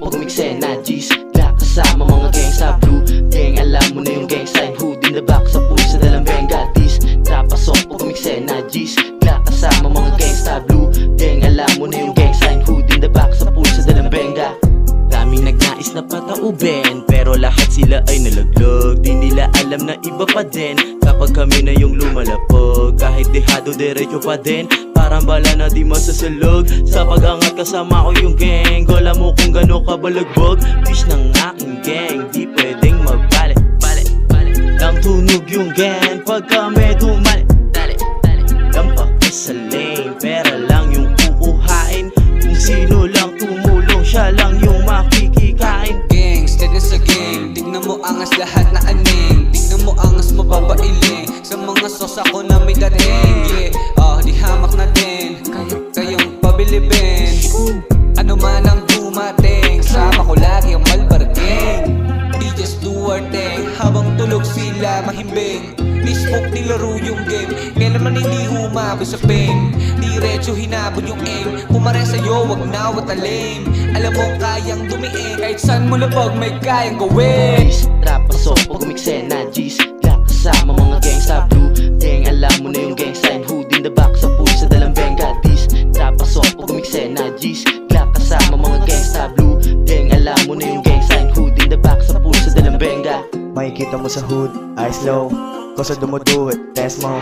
pag umiksena G's, la kasama mga gang sa blue gang. Alam mo na yung gang sign, hood in the back sa pulsa dalang benga. Dis, trapasok pag umiksena G's, la kasama mga gang sa blue gang. Alam mo na yung gang sign, hood in the back sa pulsa dalang benga. Daming nagnais na patauben, pero lahat sila ay nalaglag. Di nila alam na iba pa din kapag kami na yung lumalapag. Kahit dehado diretso pa din, parang bala na di masasalog. Sa pag-angat kasama ko yung gang, alam mo kung gano'n kabalagbag. Fish ng aking gang, di pwedeng magbalik. Lang tunog yung gang pag kami dumali. Lampak ka sa lane, pera lang yung kukuhain. Kung sino lang tumulong, siya lang yung makikikain. Gangsta na sa game, tignan mo angas lahat na aning. Tignan mo angas mababailing sa mga sosa ko na may dating. Yeah, di hamak na din, kayong pabilibin. Ano man ang dumating, sama ko lagi ang Malbarking. Di just do our thing, habang tulog sila mahimbing. Di smoke nilaro yung game, kaya naman hindi humabot sa pain. Diretso hinabon yung aim, kumare sa'yo wag na watalim. Alam mo kayang dumiin, kahit saan mo labag may kayang gawin. G's, trapasok pag umiksena G's, la kasama mga gang sa blue gang. Alam mo na yung gang sign, hood in the back sa pulsa dalang benga. Dis, trapasok pag umiksena G's, la kasama mga gang sa blue gang. Alam mo na yung gang sign, hood in the back sa pulsa dalang benga. Makikita mo sa hood, eyes low, kosa dumudo it, test mo.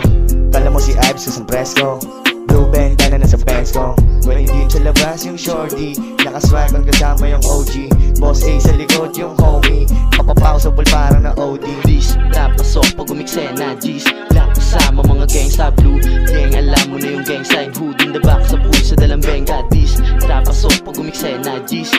Kala mo si Ives sa presko, blue bandana na sa pants ko. Well, hindi sa labas yung shorty, nakaswag ang kasama yung OG. Boss A sa likod yung homie, papapaw sa pool parang na OD. Dis, trapasok pag umiksena G's, la kasama mga gang sa blue gang. Alam mo na yung gang sign, hood in the back sa pulsa dalang benga. Dis, trapasok pag umiksena G's,